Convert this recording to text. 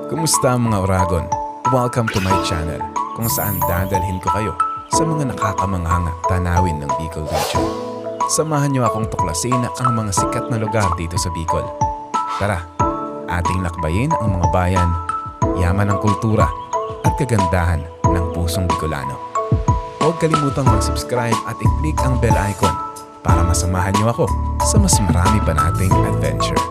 Kumusta mga Oragon? Welcome to my channel kung saan dadalhin ko kayo sa mga nakakamanghang tanawin ng Bicol Region. Samahan niyo akong tuklasin ang mga sikat na lugar dito sa Bicol. Tara, ating lakbayin ang mga bayan, yaman ng kultura at kagandahan ng pusong Bicolano. Huwag kalimutang mag-subscribe at i-click ang bell icon para masamahan niyo ako sa mas marami pa nating adventure.